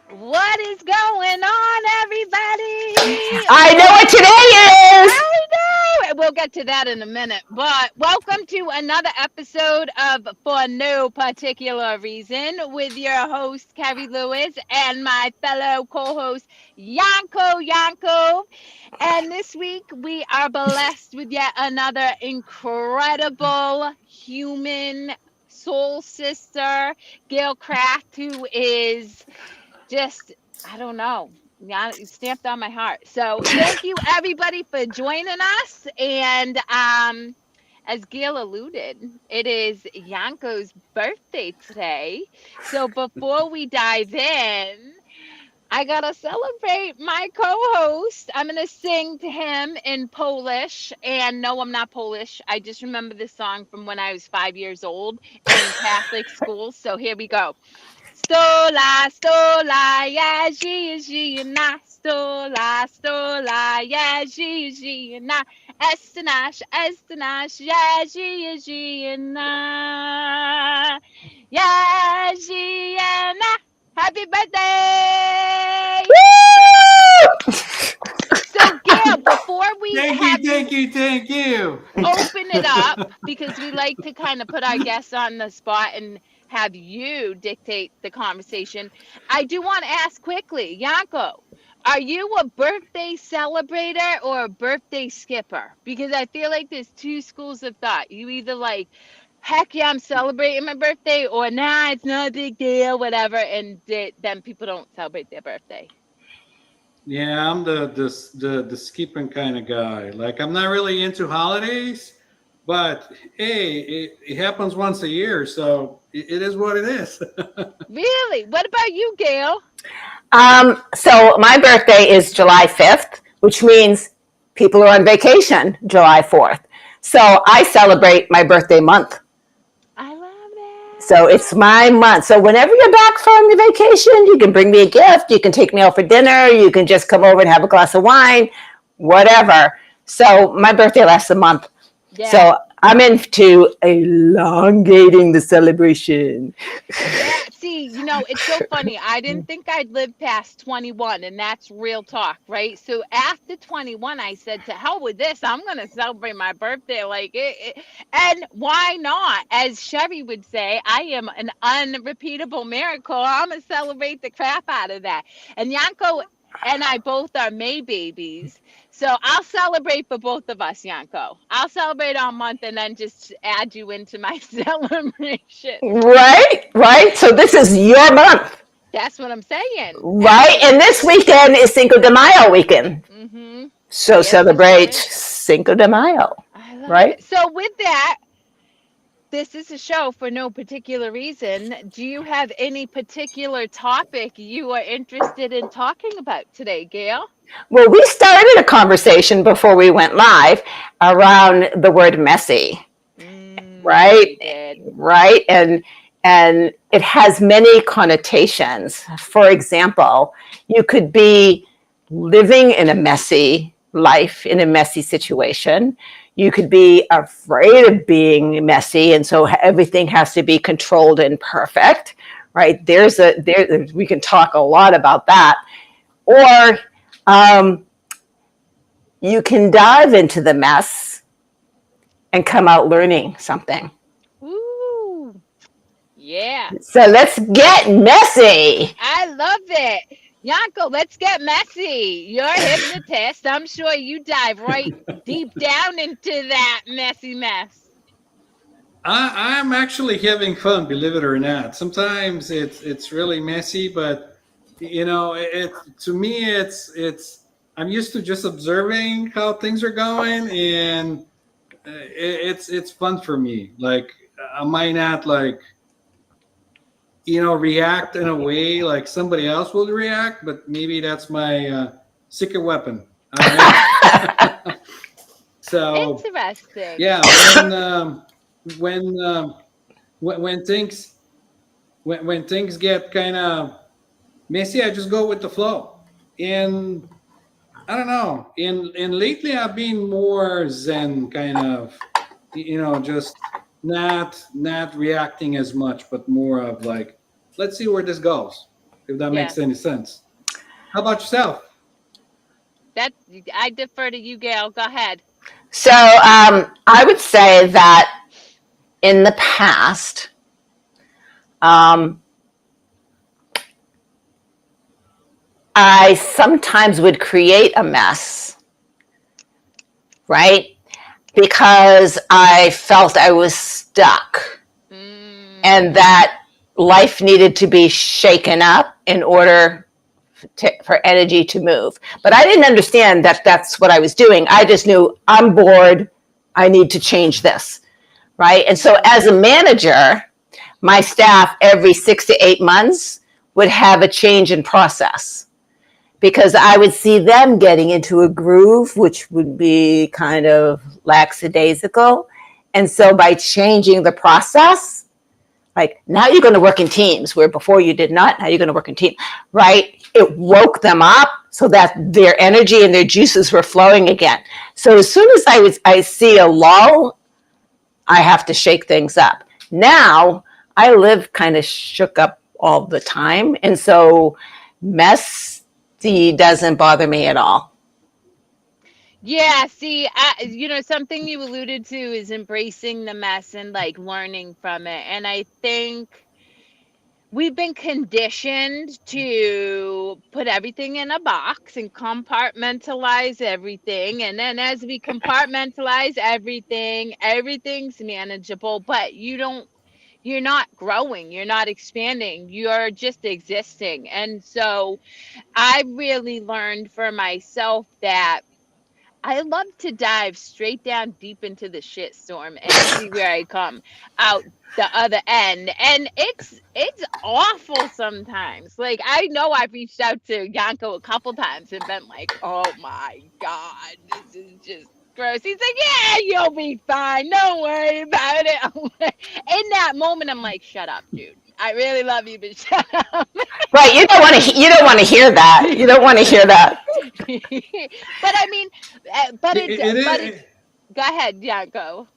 What is going on, everybody? I know what today is. I know. We'll get to that in a minute. But welcome to another episode of For No Particular Reason with your host, Carrie Lewis, and my fellow co host, Yanko. And this week, we are blessed with yet another incredible human soul sister, Gail Kraft, who is just, I don't know. Yeah, it stamped on my heart. So thank you everybody for joining us. And as Gail alluded, it is Yanko's birthday today. So before we dive in, I gotta celebrate my co-host. I'm gonna sing to him in Polish. And no, I'm not Polish. I just remember this song from when I was 5 years old in Catholic school. So here we go. Stola, ja, żyjna. Stola, ja, żyjna. Estenasz, ja, żyjna. Ja, żyjna. Happy birthday! Woo! So, Gail, before we Thank you, have thank you you, thank you. open it up, because we like to kind of put our guests on the spot and have you dictate the conversation, I do want to ask quickly, Yanko, are you a birthday celebrator or a birthday skipper? Because I feel like there's two schools of thought. You either like, heck yeah, I'm celebrating my birthday, or nah, it's not a big deal, whatever, and then people don't celebrate their birthday. Yeah, I'm the skipping kind of guy. Like I'm not really into holidays, but hey, it happens once a year, so it is what it is. Really? What about you, Gail? So my birthday is July 5th, which means people are on vacation July 4th. So I celebrate my birthday month. I love So that. it's my month. So whenever you're back from your vacation, you can bring me a gift. You can take me out for dinner. You can just come over and have a glass of wine, whatever. So my birthday lasts a month. Yeah. So I'm into elongating the celebration. Yeah, see, it's so funny. I didn't think I'd live past 21, and that's real talk, right? So after 21, I said, to hell with this. I'm going to celebrate my birthday like and why not? As Chevy would say, I am an unrepeatable miracle. I'm going to celebrate the crap out of that. And Yanko and I both are May babies. So I'll celebrate for both of us, Yanko. I'll celebrate all month and then just add you into my celebration. Right, right. So this is your month, That's what I'm saying. right? And this Absolutely. weekend is Cinco de Mayo weekend. Mm-hmm. So Yes, it sure celebrate is. Cinco de Mayo, I love right? it. So with that, this is a show for no particular reason. Do you have any particular topic you are interested in talking about today, Gail? Well, we started a conversation before we went live around the word messy, Yeah, right? we did. Right? And it has many connotations. For example, you could be living in a messy life, in a messy situation. You could be afraid of being messy, and so everything has to be controlled and perfect, right? We can talk a lot about that. Or um, you can dive into the mess and come out learning something. Ooh, yeah. So let's get messy. I love it. Yanko, let's get messy. You're a hypnotist. I'm sure you dive right deep down into that messy mess. I'm actually having fun, believe it or not. Sometimes it's really messy, but it to me it's I'm used to just observing how things are going, and it's fun for me. Like I might not like react in a way like somebody else would react, but maybe that's my secret weapon. I don't know. So Interesting. yeah, when when things when things get kind of messy, I just go with the flow. And I don't know. And lately, I've been more zen, kind of, just not reacting as much, but more of like, let's see where this goes. if that Yeah. makes any sense. How about yourself? That I defer to you, Gail. Go ahead. So I would say that in the past, I sometimes would create a mess, right? Because I felt I was stuck and that life needed to be shaken up in order for energy to move. But I didn't understand that that's what I was doing. I just knew I'm bored. I need to change this, right? And so as a manager, my staff every 6 to 8 months would have a change in process because I would see them getting into a groove, which would be kind of lackadaisical. And so by changing the process, like now you're going to work in teams where before you did not, now you're going to work in teams, right? It woke them up so that their energy and their juices were flowing again. So as soon as I see a lull, I have to shake things up. Now I live kind of shook up all the time. And so messy doesn't bother me at all. Yeah, see, something you alluded to is embracing the mess and like learning from it. And I think we've been conditioned to put everything in a box and compartmentalize everything. And then as we compartmentalize everything, everything's manageable, but you're not growing, you're not expanding, you're just existing. And so I really learned for myself that I love to dive straight down deep into the shit storm and see where I come out the other end. And it's awful sometimes. Like I know I've reached out to Yanko a couple times and been like, "Oh my God, this is just gross." He's like, "Yeah, you'll be fine. Don't worry about it." In that moment, I'm like, "Shut up, dude. I really love you, but shut up." Right. You don't want to hear that. You don't want to hear that. But I mean, but it's go ahead, Yanko.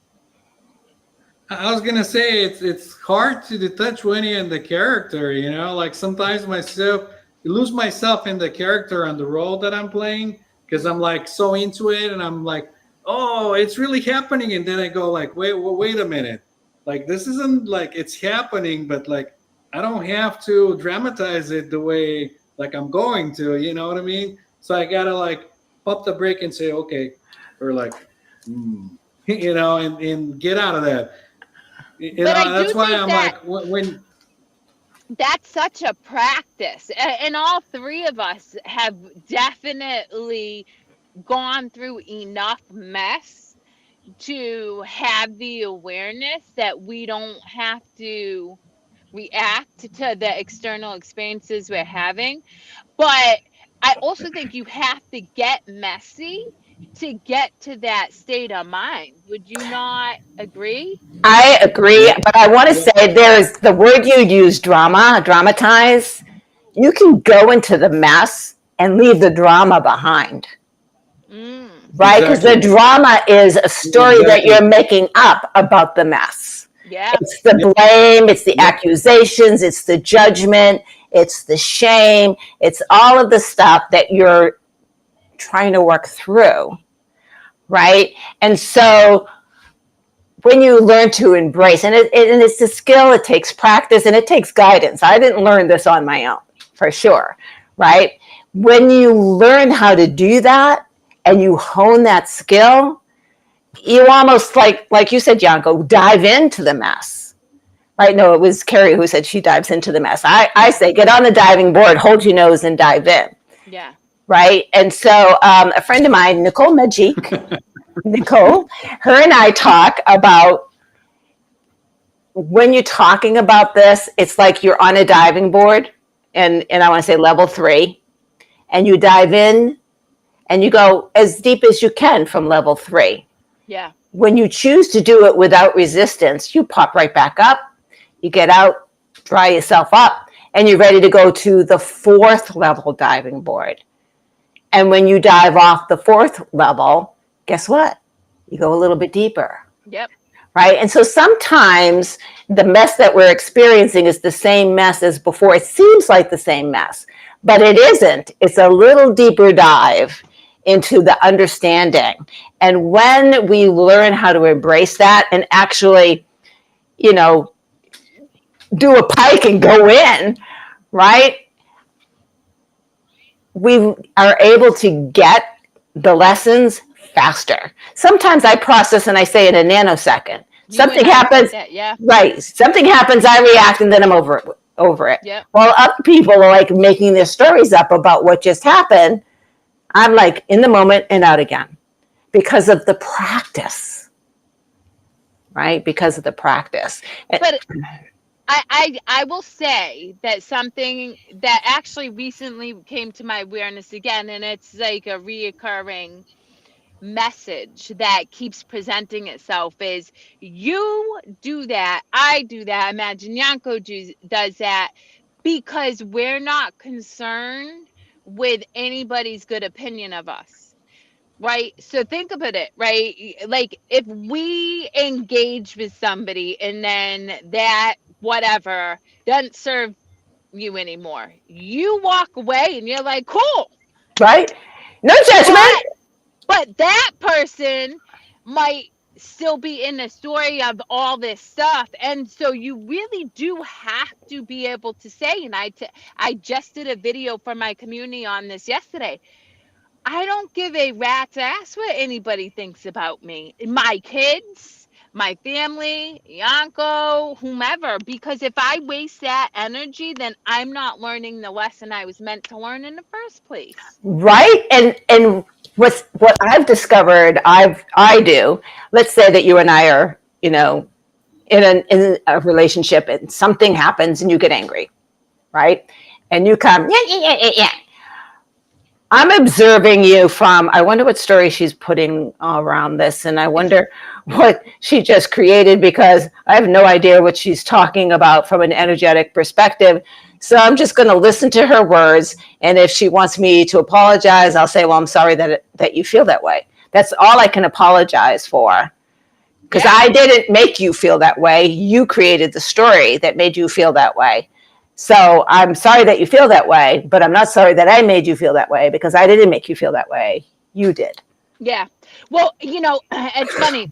I was gonna say it's hard to detach when you're in the character, you know. Like sometimes lose myself in the character and the role that I'm playing because I'm like so into it and I'm like, oh, it's really happening, and then I go like, wait a minute, like this isn't like it's happening, but like I don't have to dramatize it the way like I'm going to, you know what I mean? So I gotta like pop the brake and say, okay, or like, you know, and get out of that. You But I know, do that's why think I'm that like, when that's such a practice. And all three of us have definitely gone through enough mess to have the awareness that we don't have to react to the external experiences we're having. But I also think you have to get messy to get to that state of mind. Would you not agree? I agree, yeah, but I want to yeah, say there's the word you use, dramatize. You can go into the mess and leave the drama behind, Mm, right? Because the exactly, drama is a story that exactly, you're making up about the mess. yeah. It's the yep, blame, it's the yep. accusations, it's the judgment, it's the shame, it's all of the stuff that you're trying to work through, right? And so when you learn to embrace, and it's a skill, it takes practice and it takes guidance. I didn't learn this on my own, for sure, right? When you learn how to do that and you hone that skill, you almost like you said, Yanko, dive into the mess. Right? No, it was Carrie who said she dives into the mess. I say get on the diving board, hold your nose, and dive in. Yeah. Right? And so a friend of mine, Nicole, her and I talk about when you're talking about this, it's like you're on a diving board, and I want to say level 3, and you dive in and you go as deep as you can from level 3. Yeah. When you choose to do it without resistance, you pop right back up, you get out, dry yourself up, and you're ready to go to the 4th level diving board. And when you dive off the 4th level, guess what? You go a little bit deeper. Yep. right? And so sometimes the mess that we're experiencing is the same mess as before. It seems like the same mess, but it isn't. It's a little deeper dive into the understanding. And when we learn how to embrace that and actually, you know, do a pike and go in, right? We are able to get the lessons faster. Sometimes I process and I say in a nanosecond. You and Something I said happens, that, yeah. right? Something happens, I react, and then I'm over it. Yep. While other people are like making their stories up about what just happened, I'm like in the moment and out again because of the practice, right? Because of the practice. But I will say that something that actually recently came to my awareness again, and it's like a reoccurring message that keeps presenting itself, is you do that, I do that, I imagine Yanko does that, because we're not concerned with anybody's good opinion of us. Right. So think about it, right? Like if we engage with somebody and then that whatever doesn't serve you anymore, you walk away and you're like, cool. Right? No judgment. But that person might still be in the story of all this stuff. And so you really do have to be able to say, and I just did a video for my community on this yesterday. I don't give a rat's ass what anybody thinks about me, my kids, my family, Yanko, whomever, because if I waste that energy, then I'm not learning the lesson I was meant to learn in the first place. Right? And what I've discovered I do, let's say that you and I are, in a relationship and something happens and you get angry, right? And you come, yeah, yeah, yeah, yeah, yeah. I'm observing you from, I wonder what story she's putting around this, and I wonder what she just created because I have no idea what she's talking about from an energetic perspective. So I'm just going to listen to her words, and if she wants me to apologize, I'll say, well, I'm sorry that you feel that way. That's all I can apologize for. Because I didn't make you feel that way. You created the story that made you feel that way. So I'm sorry that you feel that way, but I'm not sorry that I made you feel that way because I didn't make you feel that way. You did. Yeah. Well, it's funny.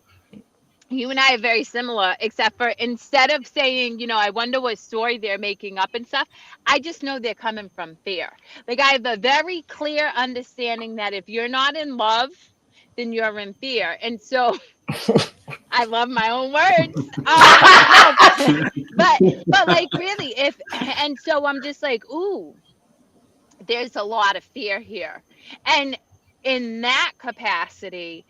You and I are very similar, except for instead of saying, I wonder what story they're making up and stuff, I just know they're coming from fear. Like I have a very clear understanding that if you're not in love, then you're in fear. And so I love my own words. No, but like really, and so I'm just like, ooh, there's a lot of fear here. And in that capacity,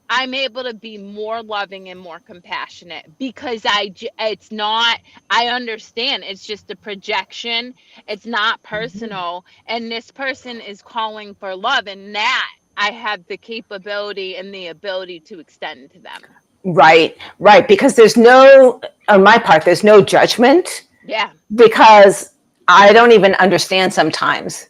I'm able to be more loving and more compassionate because it's not, I understand it's just a projection. It's not personal. And this person is calling for love, and that I have the capability and the ability to extend to them. Right, right. Because on my part, there's no judgment. Yeah. Because I don't even understand sometimes.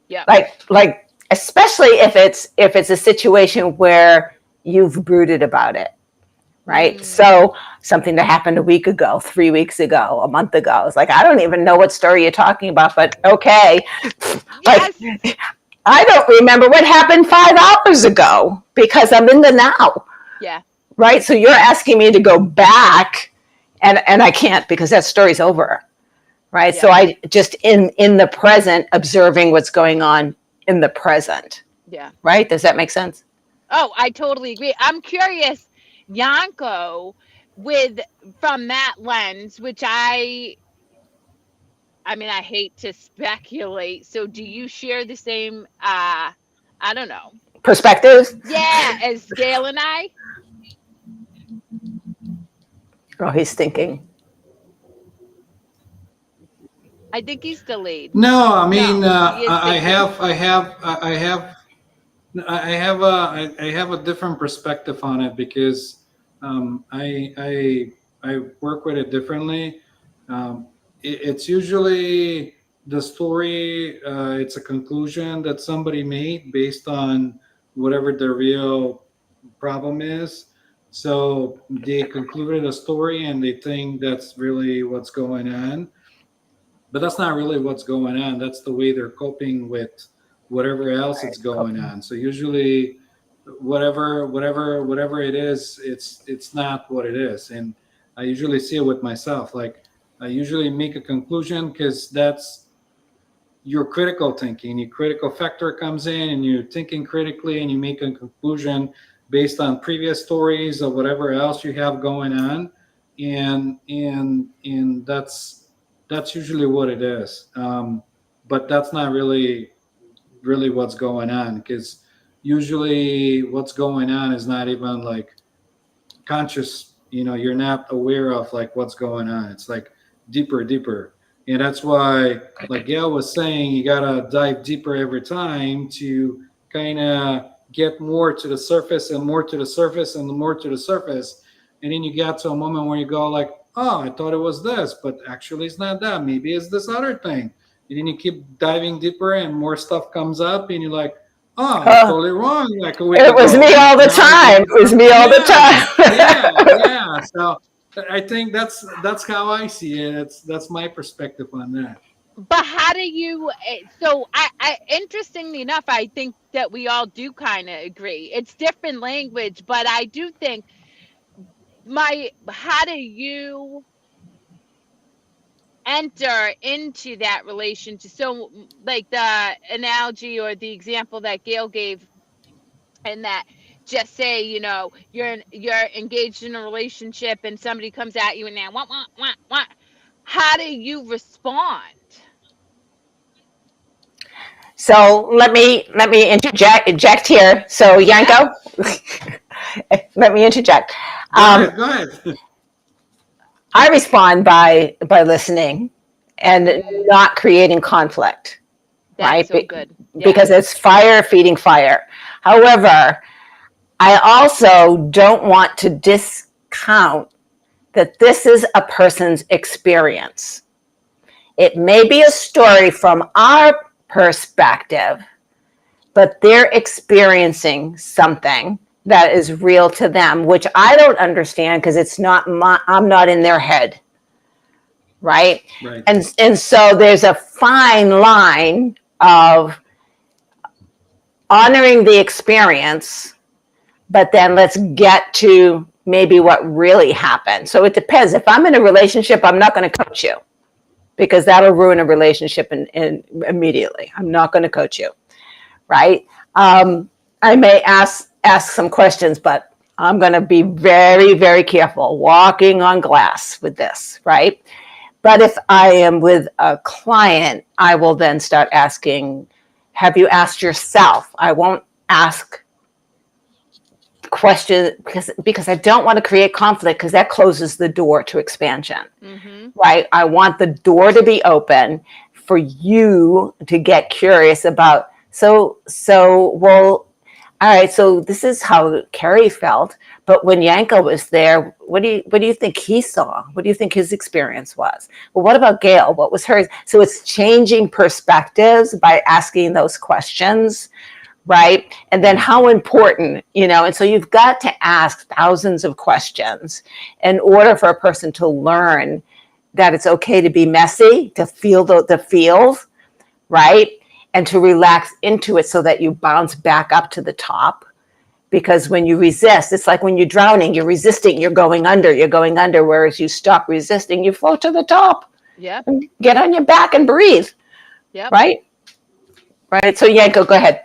Yeah. Like especially if it's a situation where you've brooded about it, right? So something that happened a week ago, 3 weeks ago, a month ago. It's like I don't even know what story you're talking about, but okay. Yes. Like I don't remember what happened 5 hours ago because I'm in the now. Yeah. Right? So you're asking me to go back and I can't because that story's over. Right? Yeah. So I just in the present observing what's going on in the present. Yeah. Right? Does that make sense? Oh, I totally agree. I'm curious, Yanko, from that lens, which I mean, I hate to speculate. So do you share the same, I don't know. Perspectives? Yeah, as Gail and I? Oh, he's thinking. I think he's delayed. No, I mean, No, he is I thinking. I have a different perspective on it because I work with it differently. It's usually the story. It's a conclusion that somebody made based on whatever the real problem is. So they concluded a story and they think that's really what's going on, but that's not really what's going on. That's the way they're coping with whatever else Right. is going Coping. on. So usually, whatever it is, it's not what it is. And I usually see it with myself. Like I usually make a conclusion because that's your critical thinking. Your critical factor comes in, and you're thinking critically, and you make a conclusion based on previous stories or whatever else you have going on, and that's usually what it is. But that's not really what's going on, because usually what's going on is not even like conscious. You're not aware of like what's going on. It's like deeper, and that's why, like Gail was saying, you gotta dive deeper every time to kind of get more to the surface and more to the surface and more to the surface, and then you get to a moment where you go like, oh, I thought it was this, but actually it's not that. Maybe it's this other thing. And then you keep diving deeper and more stuff comes up, and you're like, oh, I was Oh, totally wrong like a week it was ago. me And all the now I time. get It to was some, me all the yeah, yeah, time. yeah. So I think that's how I see it. That's my perspective on that. But how do you, so I interestingly enough, I think that we all do kind of agree. It's different language, but I do think how do you enter into that relationship? So like the analogy or the example that Gail gave, and that, just say, you're engaged in a relationship and somebody comes at you and now what, how do you respond? So let me interject here. So Yeah. Yanko, let me interject. Go Um, ahead, go ahead. I respond by listening and Mm, not creating conflict, that's right? so good. Because Yes. it's fire feeding fire. However, I also don't want to discount that this is a person's experience. It may be a story from our perspective, but they're experiencing something that is real to them, which I don't understand because I'm not in their head, right? Right. And so there's a fine line of honoring the experience, but then let's get to maybe what really happened. So it depends. If I'm in a relationship, I'm not going to coach you because that'll ruin a relationship in immediately. I'm not going to coach you, right? I may ask some questions, but I'm going to be very, very careful, walking on glass with this, right? But if I am with a client, I will then start asking, have you asked yourself? I won't ask questions because I don't want to create conflict because that closes the door to expansion, Mm-hmm. right? I want the door to be open for you to get curious about. Well, all right, so this is how Carrie felt, but when Yanko was there, what do you think he saw? What do you think his experience was? Well, what about Gail? What was hers? So it's changing perspectives by asking those questions, right? And then Right. how important, and so you've got to ask thousands of questions in order for a person to learn that it's okay to be messy, to feel the feels, right? And to relax into it so that you bounce back up to the top. Because when you resist, it's like when you're drowning, you're resisting, you're going under. Whereas you stop resisting, you float to the top Yep. and get on your back and breathe, Yep. right? Right. So Yanko, go ahead.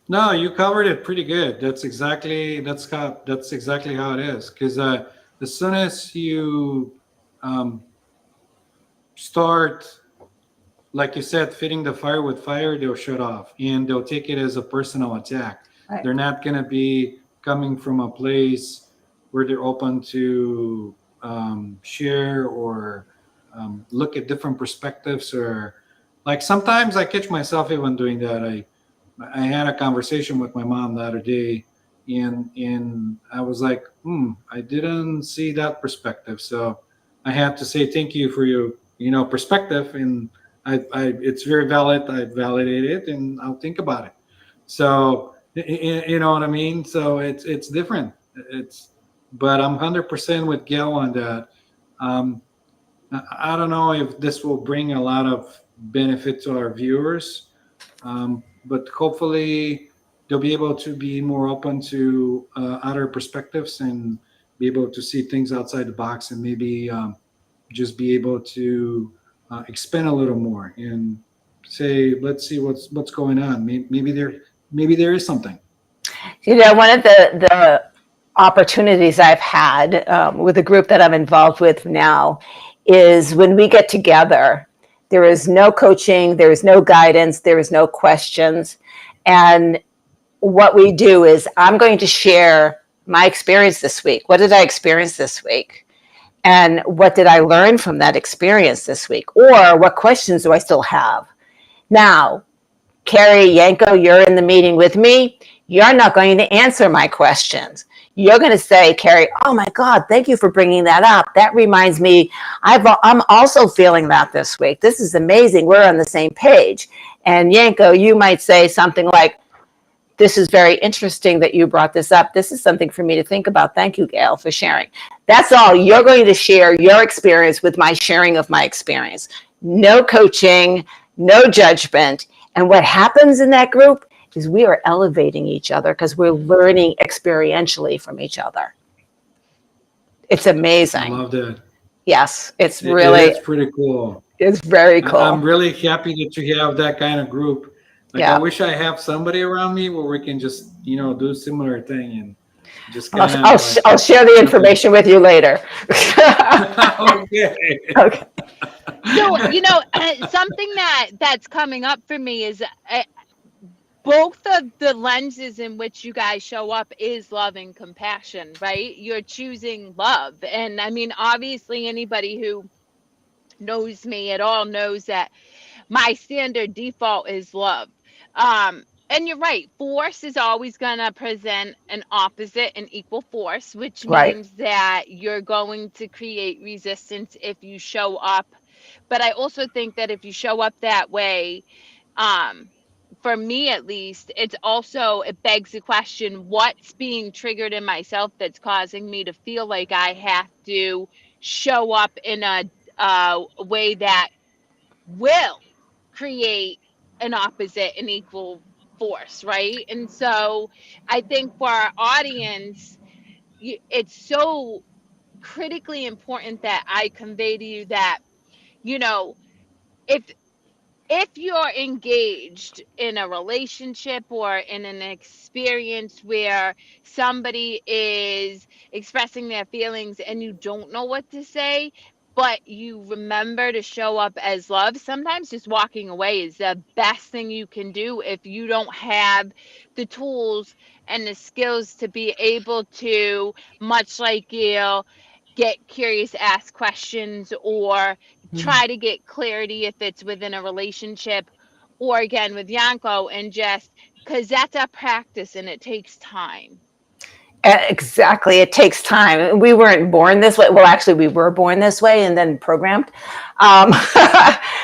No, you covered it pretty good. That's exactly how it is. Because as soon as you um, start, like you said, feeding the fire with fire, they'll shut off and they'll take it as a personal attack. Right. They're not going to be coming from a place where they're open to share or look at different perspectives. Or like sometimes I catch myself even doing that. I had a conversation with my mom the other day, and I was like, I didn't see that perspective. So I had to say thank you for your perspective, and it's very valid. I validate it, and I'll think about it. So you know what I mean. So it's different. It's, but I'm 100% with Gail on that. Um, I don't know if this will bring a lot of benefit to our viewers, but hopefully they'll be able to be more open to other perspectives and be able to see things outside the box, and maybe just be able to expand a little more and say, let's see what's going on. Maybe there is something. One of the opportunities I've had with the group that I'm involved with now is when we get together, there is no coaching, there is no guidance, there is no questions. And what we do is I'm going to share my experience this week. What did I experience this week? And what did I learn from that experience this week? Or what questions do I still have? Now, Carrie, Yanko, you're in the meeting with me. You're not going to answer my questions. You're going to say, Carrie, oh my God, thank you for bringing that up. That reminds me, I'm also feeling that this week. This is amazing. We're on the same page. And Yanko, you might say something like, this is very interesting that you brought this up. This is something for me to think about. Thank you, Gail, for sharing. That's all. You're going to share your experience with my sharing of my experience. No coaching, no judgment. And what happens in that group is we are elevating each other because we're learning experientially from each other. It's amazing. I love that. Yes, it's really. It's pretty cool. It's very cool. I'm really happy that you have that kind of group. Like, yeah. I wish I have somebody around me where we can just, do a similar thing and just kind of. I'll share the information with you later. Okay. Okay. So, something that's coming up for me is both of the lenses in which you guys show up is love and compassion, right? You're choosing love. And I mean, obviously, anybody who knows me at all knows that my standard default is love. And you're right, force is always going to present an opposite and equal force, which means that you're going to create resistance if you show up. But I also think that if you show up that way, for me at least, it begs the question, what's being triggered in myself that's causing me to feel like I have to show up in a way that will create an opposite and equal force, right? And so I think for our audience, it's so critically important that I convey to you that, if you're engaged in a relationship or in an experience where somebody is expressing their feelings and you don't know what to say, but you remember to show up as love, sometimes just walking away is the best thing you can do if you don't have the tools and the skills to be able to, much like Gail, get curious, ask questions, or try to get clarity if it's within a relationship, or again with Yanko, and just because that's a practice and it takes time. Exactly. It takes time. We weren't born this way. Well, actually, we were born this way and then programmed.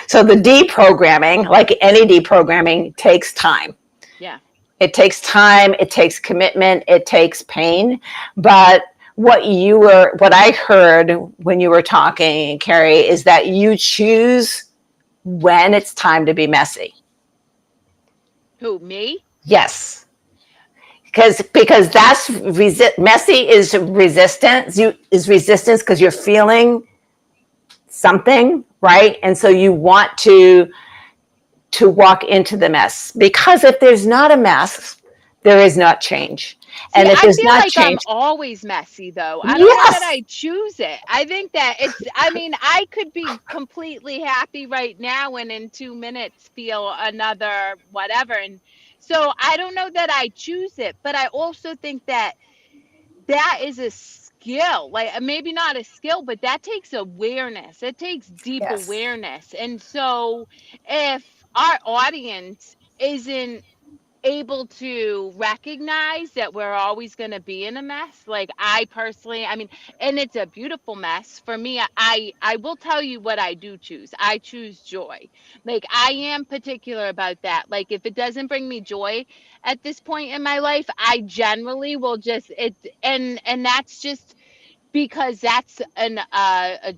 So the deprogramming, like any deprogramming, takes time. Yeah. It takes time. It takes commitment. It takes pain. But what I heard when you were talking, Carrie, is that you choose when it's time to be messy. Who, me? Yes. Because that's messy is resistance. Is resistance because you're feeling something, right? And so you want to walk into the mess, because if there's not a mess, there is not change. And if there's not change, I'm always messy, though. I don't know that I choose it. I think that I could be completely happy right now and in 2 minutes feel another whatever. And so I don't know that I choose it, but I also think that is a skill, like maybe not a skill, but that takes awareness. It takes deep awareness. And so if our audience isn't able to recognize that we're always going to be in a mess. Like I personally, I mean, and it's a beautiful mess for me. I will tell you what I do choose. I choose joy. Like I am particular about that. Like if it doesn't bring me joy at this point in my life, I generally will just it and that's just because that's a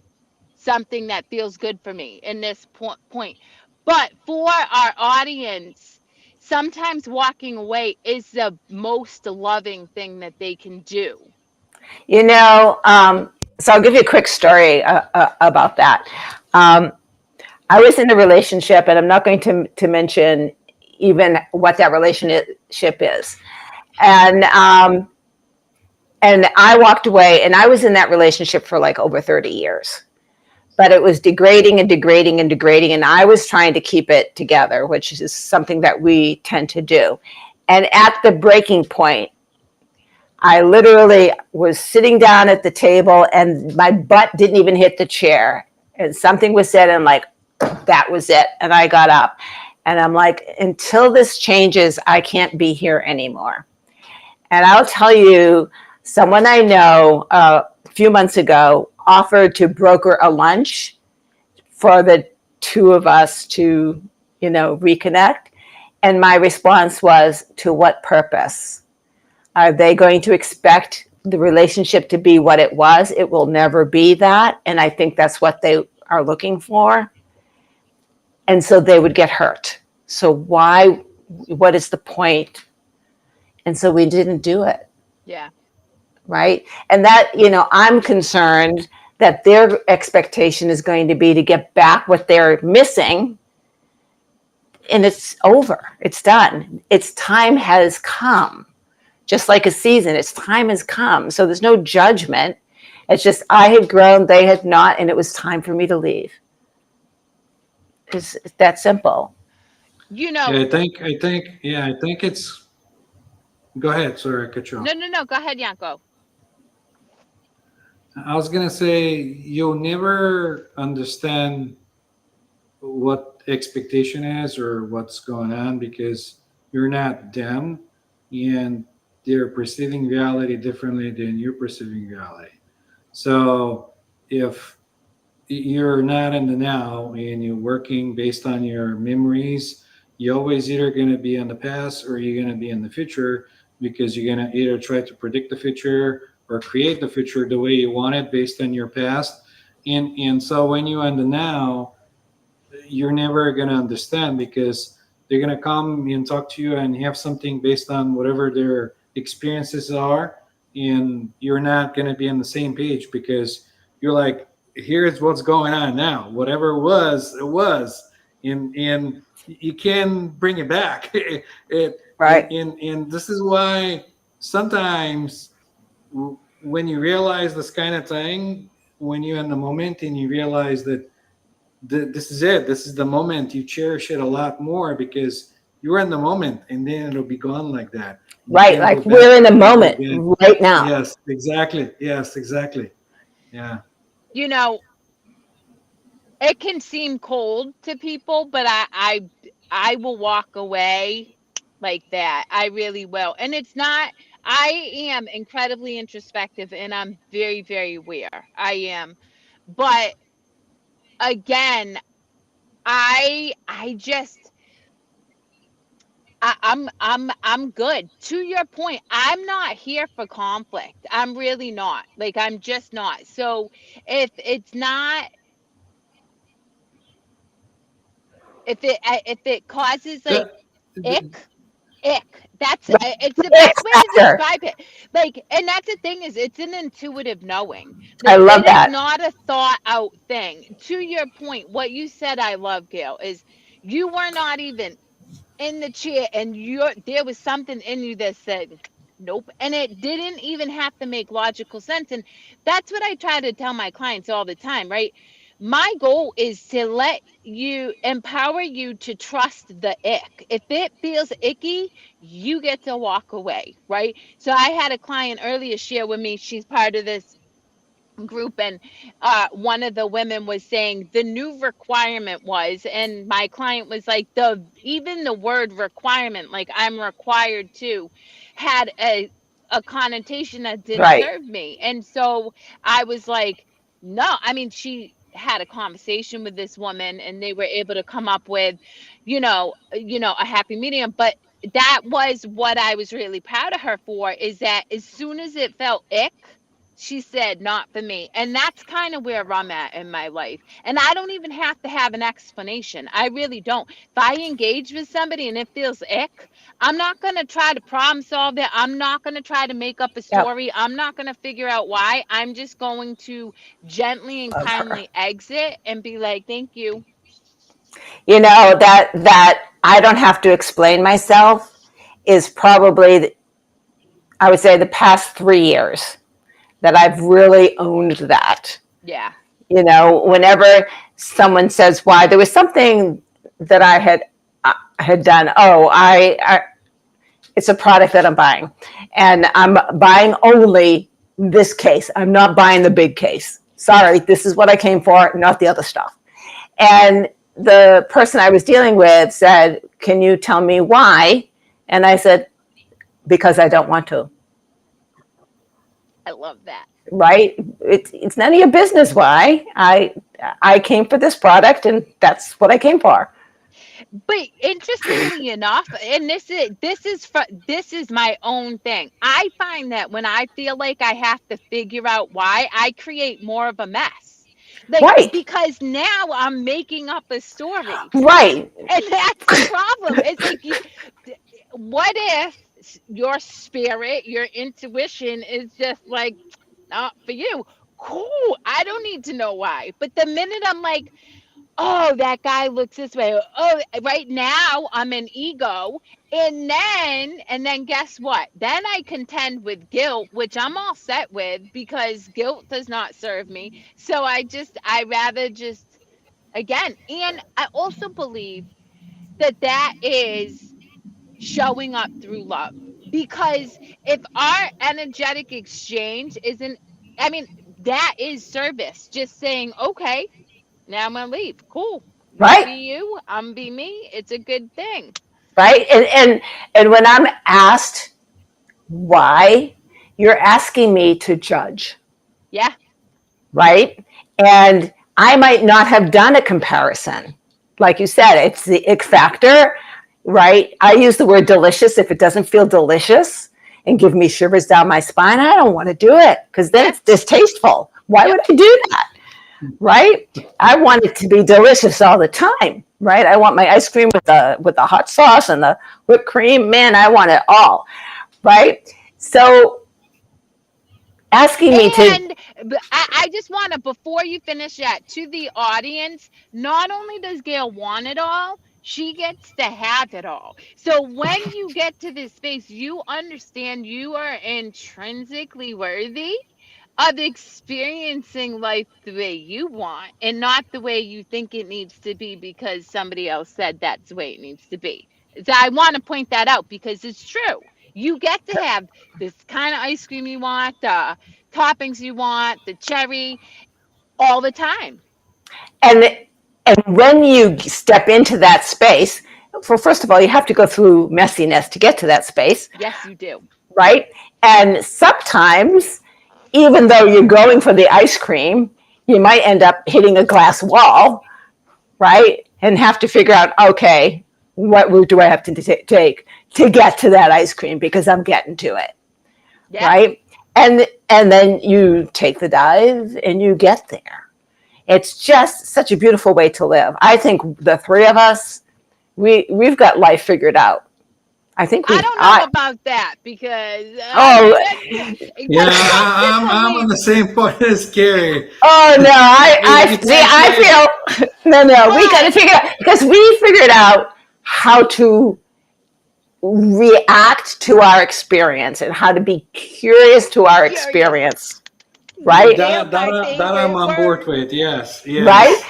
something that feels good for me in this point. But for our audience, sometimes walking away is the most loving thing that they can do. You know, so I'll give you a quick story about that. Um, I was in a relationship, and I'm not going to mention even what that relationship is. And and I walked away, and I was in that relationship for like over 30 years. But it was degrading and degrading and degrading, and I was trying to keep it together, which is something that we tend to do. And at the breaking point, I literally was sitting down at the table, and my butt didn't even hit the chair. And something was said, and like, that was it. And I got up, and I'm like, until this changes, I can't be here anymore. And I'll tell you, someone I know a few months ago offered to broker a lunch for the two of us to, reconnect. And my response was, to what purpose? Are they going to expect the relationship to be what it was? It will never be that. And I think that's what they are looking for. And so they would get hurt. So why, what is the point? And so we didn't do it. Yeah. Right. And that, I'm concerned that their expectation is going to be to get back what they're missing. And it's over. It's done. Its time has come. Just like a season, its time has come. So there's no judgment. It's just I had grown, they had not, and it was time for me to leave. It's that simple. You Yeah, know, I think it's. Go ahead. Sorry, I cut you off. no. Go ahead, Yanko. I was gonna say you'll never understand what expectation is or what's going on because you're not them, and they're perceiving reality differently than you're perceiving reality. So if you're not in the now and you're working based on your memories, you're always either going to be in the past or you're going to be in the future because you're going to either try to predict the future or create the future the way you want it based on your past. And so when you're in the now, you're never going to understand because they're going to come and talk to you and have something based on whatever their experiences are, and you're not going to be on the same page because you're like, here's what's going on now, whatever it was, it was, and you can bring it back. Right. And this is why sometimes when you realize this kind of thing, when you're in the moment and you realize that this is it. This is the moment. You cherish it a lot more because you're in the moment, and then it'll be gone like that. You Right. can't go Like back we're in the to it moment again. right now. Yes, exactly. Yes, exactly. Yeah. You know, it can seem cold to people, but I will walk away like that. I really will. And it's not, I am incredibly introspective and I'm very, very aware. I am. But again, I just I'm good. To your point, I'm not here for conflict. I'm really not. Like I'm just not. So if it's not, if it causes like That, ick, ick. That's Right. it's the X best way to factor. describe it. Like, and that's the thing is it's an intuitive knowing. I Like love it is that. not a thought out thing. To your point, what you said I love, Gail, is you were not even in the chair and there was something in you that said nope, and it didn't even have to make logical sense. And that's what I try to tell my clients all the time, right? My goal is to let you empower you to trust the ick. If it feels icky, you get to walk away, right? So I had a client earlier share with me, she's part of this group, and one of the women was saying the new requirement was, and my client was like, the even the word requirement, like I'm required to, had a connotation that didn't Right. serve me. And so I was like, no, I mean, she had a conversation with this woman and they were able to come up with, a happy medium. But that was what I was really proud of her for, is that as soon as it felt ick, she said, not for me. And that's kind of where I'm at in my life. And I don't even have to have an explanation. I really don't. If I engage with somebody and it feels ick, I'm not going to try to problem solve it. I'm not going to try to make up a Yep. story. I'm not going to figure out why. I'm just going to gently and Love her. kindly exit and be like, thank you. That I don't have to explain myself is probably, I would say, the past 3 years that I've really owned that. Yeah. Whenever someone says why, there was something that I had done. It's a product that I'm buying, and I'm buying only this case. I'm not buying the big case. Sorry, this is what I came for, not the other stuff. And the person I was dealing with said, "Can you tell me why?" And I said, "Because I don't want to." I love that. Right? It's none of your business why. I came for this product, and that's what I came for. But interestingly enough, and this is my own thing. I find that when I feel like I have to figure out why, I create more of a mess. Like, Right. because now I'm making up a story. Right. And that's the problem. It's like, what if your spirit, your intuition is just like, not for you? Cool. I don't need to know why. But the minute I'm like, oh, that guy looks this way. Oh, right now I'm an ego. And then guess what? Then I contend with guilt, which I'm all set with because guilt does not serve me. So I rather just, again, and I also believe that that is showing up through love. Because if our energetic exchange isn't, I mean, that is service. Just saying, okay, now I'm gonna leave. Cool. You Right. be you, I'm be me. It's a good thing. Right. And when I'm asked why, you're asking me to judge. Yeah. Right. And I might not have done a comparison. Like you said, it's the ick factor. Right. I use the word delicious. If it doesn't feel delicious and give me shivers down my spine, I don't want to do it, because then it's distasteful. Why would I do that? Right? I want it to be delicious all the time. Right? I want my ice cream with the hot sauce and the whipped cream. Man, I want it all. Right? So asking me to, And I just want to, before you finish that, to the audience, not only does Gail want it all, she gets to have it all. So when you get to this space, you understand you are intrinsically worthy of experiencing life the way you want and not the way you think it needs to be because somebody else said that's the way it needs to be. So I want to point that out because it's true. You get to have this kind of ice cream you want, the toppings you want, the cherry, all the time. and when you step into that space, first of all, you have to go through messiness to get to that space. Yes, you do. Right? And sometimes, even though you're going for the ice cream, you might end up hitting a glass wall, right? And have to figure out, okay, what route do I have to take to get to that ice cream, because I'm getting to it, Yeah. right? And then you take the dive and you get there. It's just such a beautiful way to live. I think the three of us, we've got life figured out. I think I don't know about that because Yeah, I'm on the same point as Carrie. Oh no, I feel no, we got to figure out, because we figured out how to react to our experience and how to be curious to our experience, right? That I'm on board with. Yes. Right.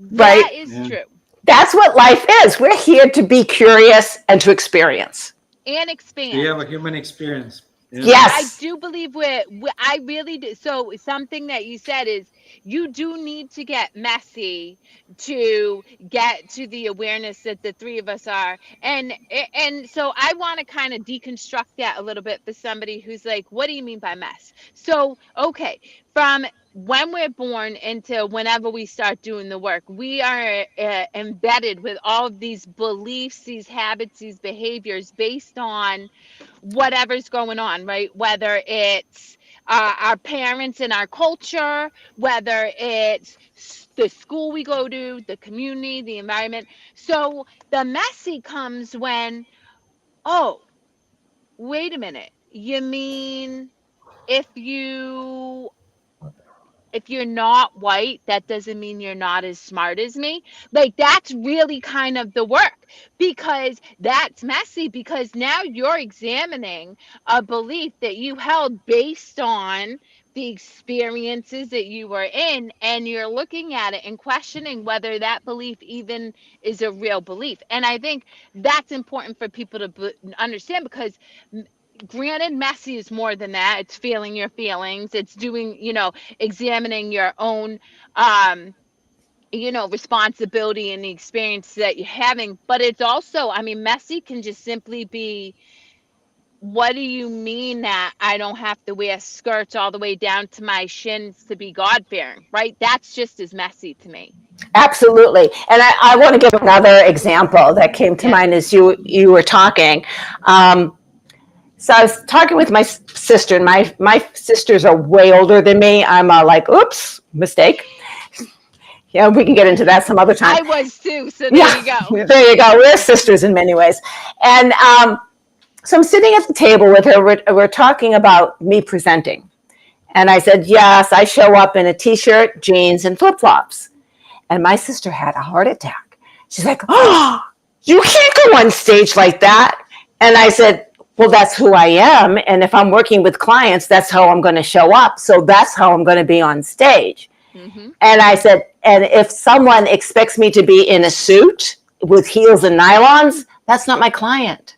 That is true. That's what life is. We're here to be curious and to experience and expand. You have a human experience. I Yes. do believe I really do. So something that you said is you do need to get messy to get to the awareness that the three of us are. And so I want to kind of deconstruct that a little bit for somebody who's like, what do you mean by mess? So, okay, from when we're born into whenever we start doing the work, we are embedded with all of these beliefs, these habits, these behaviors based on whatever's going on, right? Whether it's our parents and our culture, whether it's the school we go to, the community, the environment. So the messy comes when, oh, wait a minute. You mean if you if you're not white, that doesn't mean you're not as smart as me. Like, that's really kind of the work, because that's messy, because now you're examining a belief that you held based on the experiences that you were in, and you're looking at it and questioning whether that belief even is a real belief. And I think that's important for people to understand, because granted, messy is more than that. It's feeling your feelings, it's doing, examining your own responsibility and the experience that you're having. But it's also, I mean, messy can just simply be, what do you mean that I don't have to wear skirts all the way down to my shins to be God-fearing, right? That's just as messy to me. Absolutely. And I want to give another example that came to Yeah. mind as you were talking. So I was talking with my sister, and my sisters are way older than me. I'm like, oops, mistake. Yeah, we can get into that some other time. I was too, so there Yeah, you go. there you go. We're sisters in many ways. And so I'm sitting at the table with her. We're talking about me presenting. And I said, yes, I show up in a t-shirt, jeans, and flip-flops. And my sister had a heart attack. She's like, oh, you can't go on stage like that. And I said, well, that's who I am. And if I'm working with clients, that's how I'm going to show up. So that's how I'm going to be on stage. Mm-hmm. And I said, and if someone expects me to be in a suit with heels and nylons, that's not my client.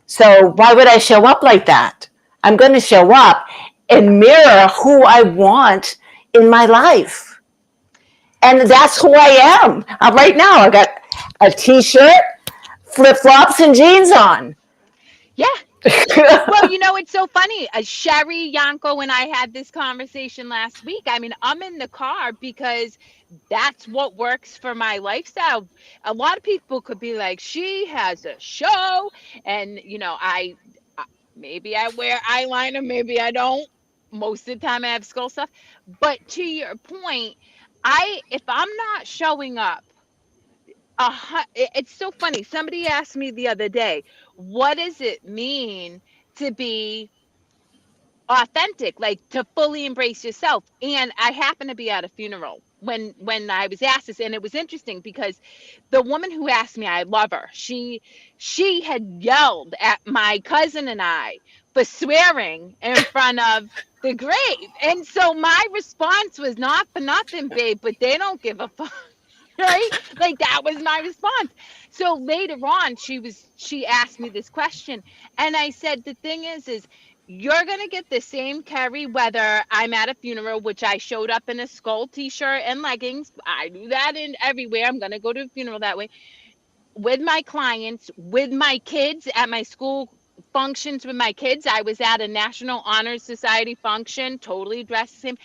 So why would I show up like that? I'm going to show up and mirror who I want in my life. And that's who I am. Right now, I got a t-shirt, flip-flops, and jeans on. Yeah. Well, it's so funny. Sherry, Yanko, and I had this conversation last week. I mean, I'm in the car because that's what works for my lifestyle. A lot of people could be like, she has a show, and maybe I wear eyeliner, maybe I don't. Most of the time, I have skull stuff. But to your point, if I'm not showing up, it's so funny. Somebody asked me the other day, what does it mean to be authentic, like to fully embrace yourself? And I happened to be at a funeral when I was asked this, and it was interesting because the woman who asked me, I love her. She had yelled at my cousin and I for swearing in front of the grave. And so my response was, not for nothing, babe, but they don't give a fuck. Right? Like, that was my response. So later on, she asked me this question, and I said, the thing is you're gonna get the same Carrie whether I'm at a funeral, which I showed up in a skull t-shirt and leggings. I do that in everywhere. I'm gonna go to a funeral that way, with my clients, with my kids, at my school functions with my kids. I was at a National Honor Society function, totally dressed the same,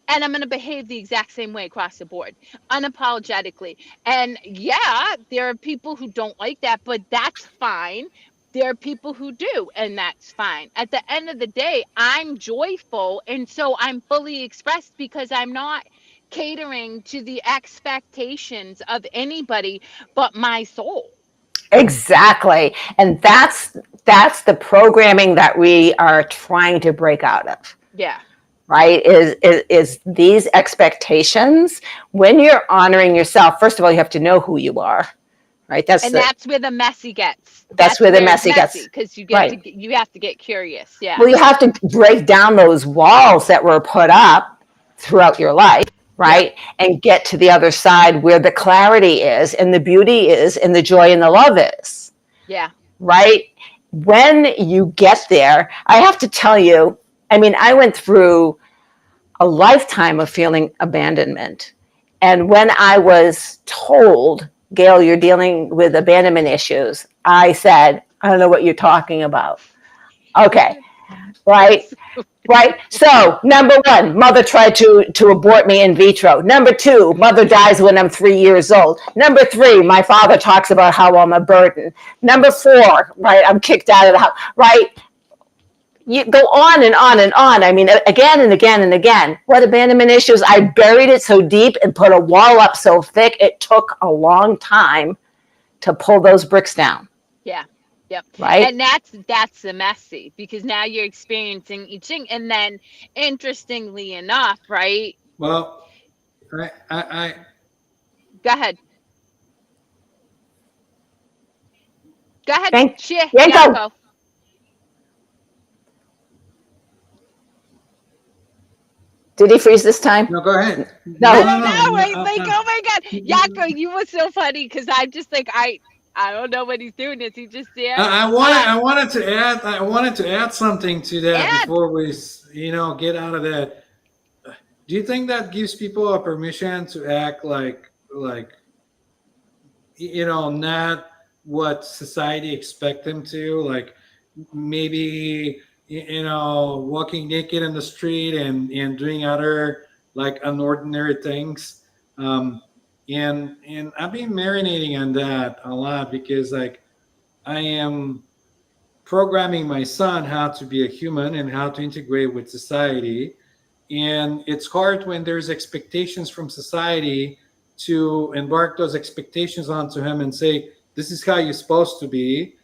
and I'm going to behave the exact same way across the board, unapologetically. And yeah, there are people who don't like that, but that's fine. There are people who do, and that's fine. At the end of the day, I'm joyful, and so I'm fully expressed because I'm not catering to the expectations of anybody but my soul. Exactly. And that's the programming that we are trying to break out of. Yeah. Right? Is these expectations. When you're honoring yourself, first of all, you have to know who you are. Right? That's where the messy gets. That's where the messy gets. Because you right. you have to get curious. Yeah. Well, you have to break down those walls that were put up throughout your life, right? Yep. And get to the other side where the clarity is and the beauty is and the joy and the love is. Yeah. Right? when you get there, I have to tell you, I mean, I went through a lifetime of feeling abandonment. And when I was told, Gail, you're dealing with abandonment issues, I said, I don't know what you're talking about. Okay, right? Right? So, number one, mother tried to abort me in vitro. Number two, mother dies when I'm 3 years old. Number three, my father talks about how I'm a burden. Number four, right, I'm kicked out of the house, right? You go on and on and on. I mean, again and again and again. What abandonment issues? I buried it so deep and put a wall up so thick, it took a long time to pull those bricks down. Yeah. Yep. Right? And that's the messy, because now you're experiencing each thing. And then interestingly enough, right? Well, I Go ahead. Go ahead. Thank Share, Yanko. Yanko. Did he freeze this time? no, go ahead. I No, No. no, don't no, know. no. Right? Like, oh my God. Yanko, you were so funny, because I'm just like, I don't know what he's doing. Is he just there? I wanted to add something to that And before we, get out of that. Do you think that gives people a permission to act like, not what society expect them to? Like maybe, walking naked in the street and doing other like unordinary things. Um, and I've been marinating on that a lot because like I am programming my son how to be a human and how to integrate with society. And it's hard when there's expectations from society to embark those expectations onto him and say, this is how you're supposed to be.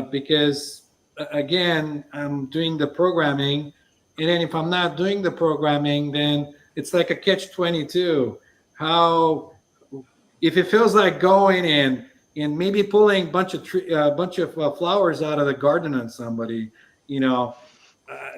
Because again, I'm doing the programming. And then if I'm not doing the programming, then it's like a catch 22. How, if it feels like going and maybe pulling a bunch of flowers out of the garden on somebody,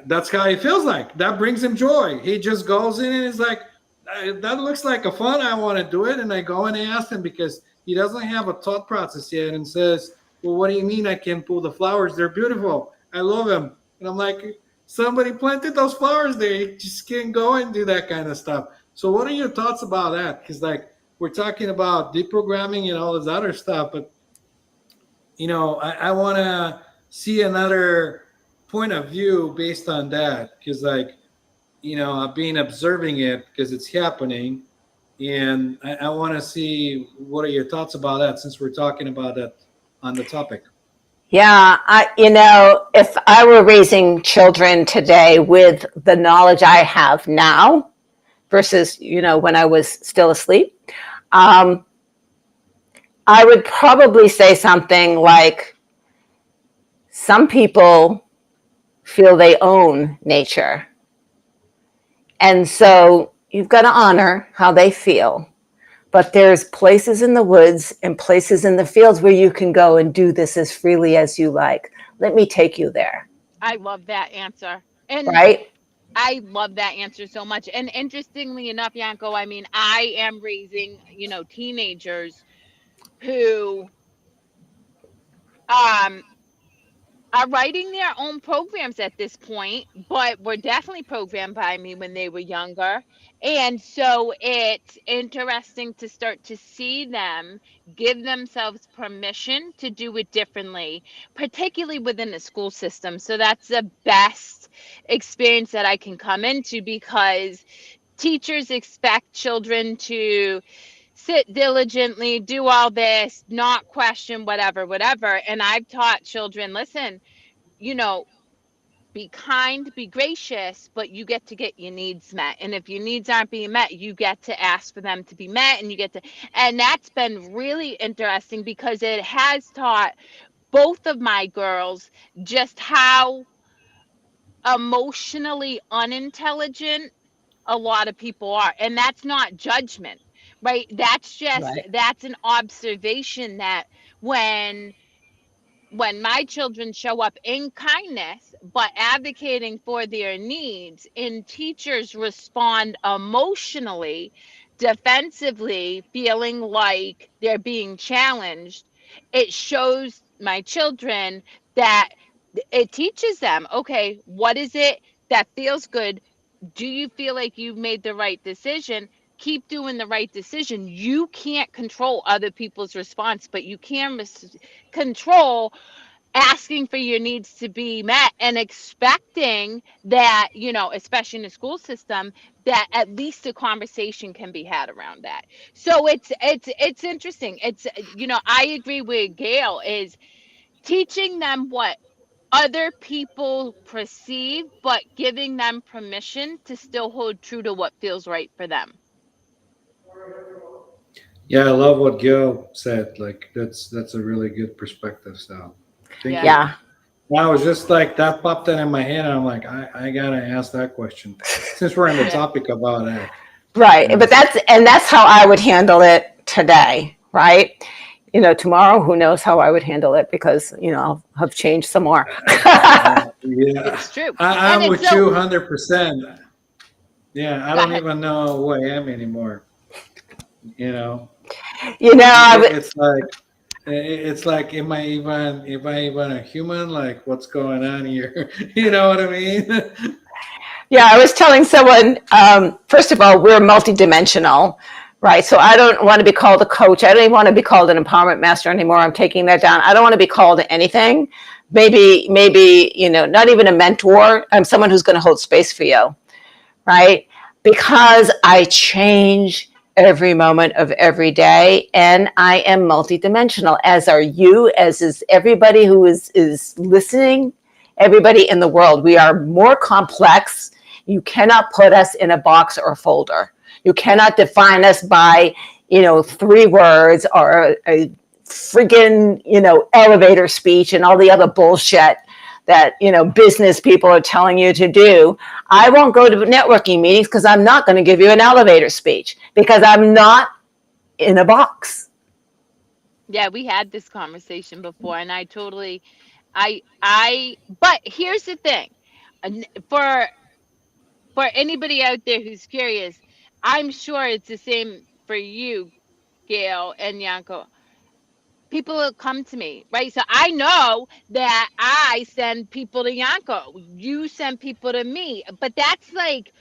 that's how he feels like. That brings him joy. He just goes in and is like, that looks like a fun. I want to do it. And I go and ask him because he doesn't have a thought process yet and says, well, what do you mean I can pull the flowers? They're beautiful. I love them. And I'm like, somebody planted those flowers there. You just can't go and do that kind of stuff. So what are your thoughts about that? Because like we're talking about deprogramming and all this other stuff, but I want to see another point of view based on that because like I've been observing it because it's happening, and I want to see what are your thoughts about that since we're talking about that on the topic. Yeah, if I were raising children today with the knowledge I have now versus, when I was still asleep, um, I would probably say something like, some people feel they own nature. And so you've got to honor how they feel. But there's places in the woods and places in the fields where you can go and do this as freely as you like. Let me take you there. I love that answer. And Right? I love that answer so much. And interestingly enough, Yanko, I mean, I am raising, teenagers who um are writing their own programs at this point, but were definitely programmed by me when they were younger. And so it's interesting to start to see them give themselves permission to do it differently, particularly within the school system. So that's the best experience that I can come into, because teachers expect children to sit diligently, do all this, not question whatever, whatever. And I've taught children, listen, you know, be kind, be gracious, but you get your needs met. And if your needs aren't being met, you get to ask for them to be met, and you get to, and that's been really interesting because it has taught both of my girls just how emotionally unintelligent a lot of people are. And that's not judgment, right? Right. That's an observation that when my children show up in kindness but advocating for their needs, and teachers respond emotionally, defensively, feeling like they're being challenged, it shows my children that it teaches them, okay, what is it that feels good? Do you feel like you've made the right decision? Keep doing the right decision. You can't control other people's response, but you can control asking for your needs to be met and expecting that, especially in the school system, that at least a conversation can be had around that. So it's interesting. It's, I agree with Gail, is teaching them what other people perceive, but giving them permission to still hold true to what feels right for them. Yeah, I love what Gil said. Like that's a really good perspective. So thank Yeah. you. Yeah. I was just like that popped in my head. And I'm like, I gotta ask that question since we're on the Yeah. topic about that. Right. But Yes. that's how I would handle it today. Right. Tomorrow, who knows how I would handle it, because, I'll have changed some more. Yeah, It's true. And I'm it's with so, you 100%. Yeah, I go don't ahead. even know who I am anymore. You know, I would, it's like it's like, am I even a human? Like, what's going on here? You know what I mean? yeah, I was telling someone, first of all, we're multidimensional, right? So I don't want to be called a coach. I don't even want to be called an empowerment master anymore. I'm taking that down. I don't want to be called anything. Maybe, not even a mentor. I'm someone who's going to hold space for you, right? Because I change every moment of every day, and I am multidimensional, as are you, as is everybody who is listening, everybody in the world. We are more complex. You cannot put us in a box or a folder. You cannot define us by, 3 words or a friggin', elevator speech and all the other bullshit that, business people are telling you to do. I won't go to networking meetings because I'm not going to give you an elevator speech, because I'm not in a box. Yeah, we had this conversation before, and I totally, but here's the thing. For anybody out there who's curious, I'm sure it's the same for you, Gail and Yanko. People will come to me, right? So I know that I send people to Yanko. You send people to me, but that's like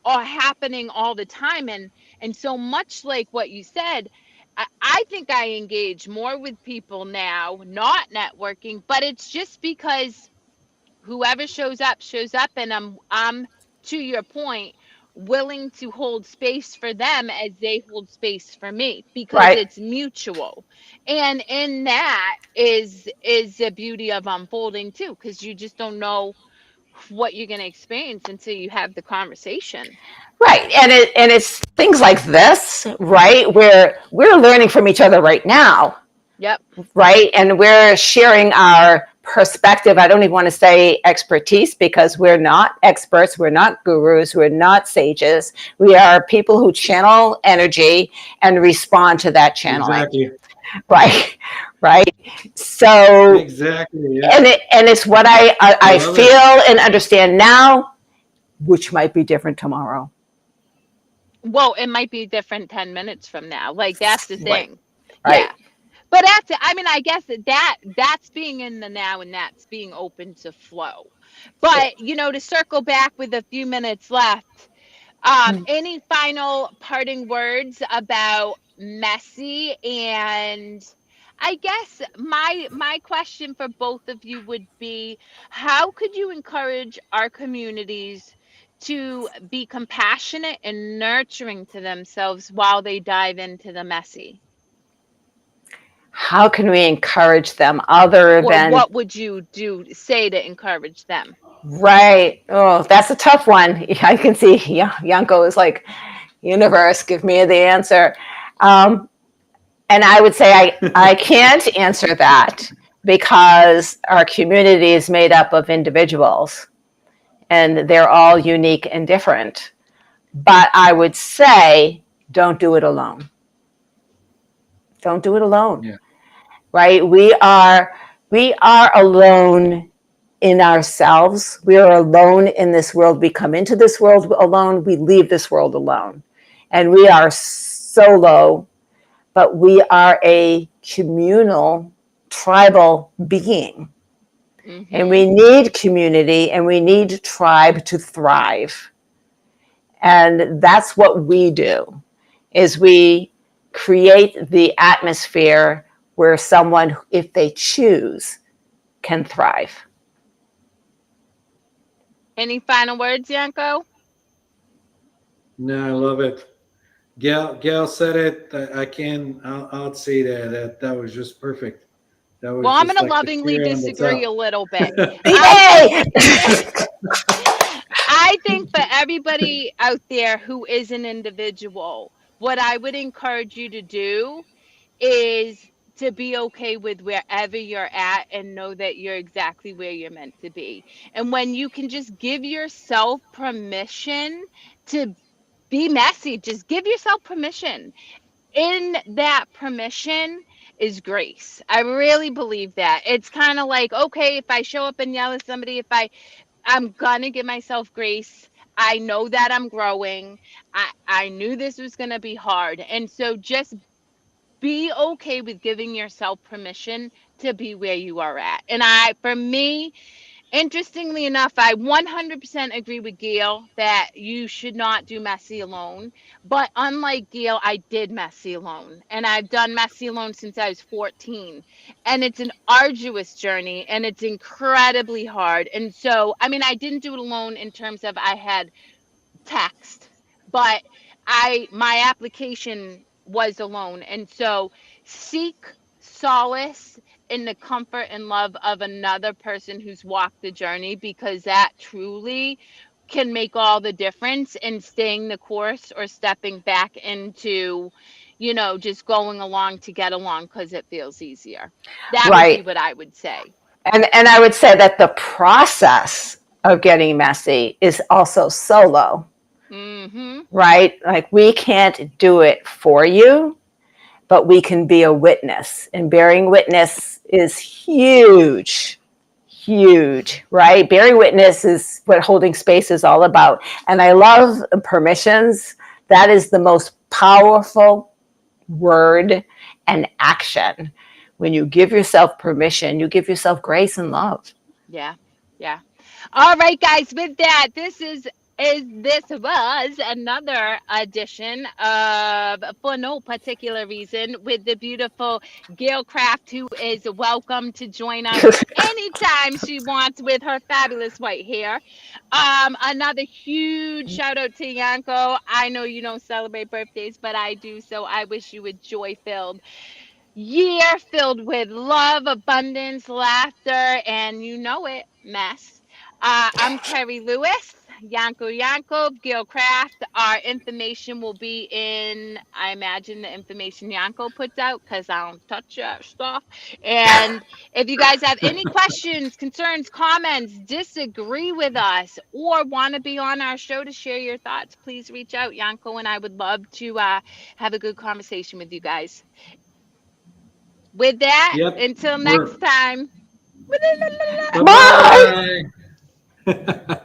all happening all the time. And so much like what you said, I think I engage more with people now, not networking, but it's just because whoever shows up, and I'm to your point, willing to hold space for them as they hold space for me, because Right. it's mutual. And in that is the beauty of unfolding too, because you just don't know what you're going to experience until you have the conversation. Right. And it's things like this, right, where we're learning from each other right now, Yep. right? And we're sharing our perspective. I don't even want to say expertise, because we're not experts, we're not gurus, we're not sages. We are people who channel energy and respond to that channeling. Exactly. Right. Right. So, Exactly. and Yeah. it's what I I love it. feel and understand now, which might be different tomorrow. Well, it might be different 10 minutes from now. Like, that's the Right. thing. Right. Yeah. But that's, I mean, I guess that's being in the now, and that's being open to flow. Yeah. But, to circle back with a few minutes left, any final parting words about messy? And I guess my question for both of you would be, how could you encourage our communities to be compassionate and nurturing to themselves while they dive into the messy? How can we encourage them other Or than, what would you say to encourage them? right? Oh, that's a tough one. I can see Yanko is like, universe, give me the answer. And I would say I can't answer that, because our community is made up of individuals, and they're all unique and different. But I would say, don't do it alone. Don't do it alone. Yeah. Right? We are alone in ourselves. We are alone in this world. We come into this world alone. We leave this world alone. And we are solo, but we are a communal, tribal being. And Mm-hmm. we need community and we need tribe to thrive. And that's what we do, is we create the atmosphere where someone, if they choose, can thrive. Any final words, Yanko? No, I love it. Gail said it. I can. I'll say that was just perfect. That Well, was I'm just going to like the lovingly cherry on the disagree a top. little bit. I Yay! think I think for everybody out there who is an individual, what I would encourage you to do is to be okay with wherever you're at and know that you're exactly where you're meant to be. And when you can just give yourself permission to be messy, just give yourself permission. In that permission is grace. I really believe that. It's kind of like, okay, if I show up and yell at somebody, I'm gonna give myself grace. I know that I'm growing. I knew this was gonna be hard. And so just be okay with giving yourself permission to be where you are at. And for me, interestingly enough, I 100% agree with Gail that you should not do messy alone. But unlike Gail, I did messy alone. And I've done messy alone since I was 14. And it's an arduous journey and it's incredibly hard. And so, I mean, I didn't do it alone in terms of I had text, but my application was alone. And so seek solace in the comfort and love of another person who's walked the journey, because that truly can make all the difference in staying the course or stepping back into, just going along to get along because it feels easier. That would be Right. what I would say. And I would say that the process of getting messy is also solo, Mm-hmm. right? Like we can't do it for you, but we can be a witness. And bearing witness is huge, huge, right? Bearing witness is what holding space is all about. And I love permissions. That is the most powerful word and action. When you give yourself permission, you give yourself grace and love. Yeah. Yeah. All right, guys. With that, this was another edition of For No Particular Reason with the beautiful Gail Kraft, who is welcome to join us anytime she wants with her fabulous white hair. Another huge shout out to Yanko. I know you don't celebrate birthdays, but I do, so I wish you a joy filled year filled with love, abundance, laughter, and you know it, mess. I'm Carrie Lewis, Yanko, Gail Kraft. Our information will be in, I imagine, the information Yanko puts out because I don't touch that stuff. And if you guys have any questions, concerns, comments, disagree with us, or want to be on our show to share your thoughts, please reach out. Yanko and I would love to have a good conversation with you guys. With that, Yep. until next We're time. bye Bye. bye.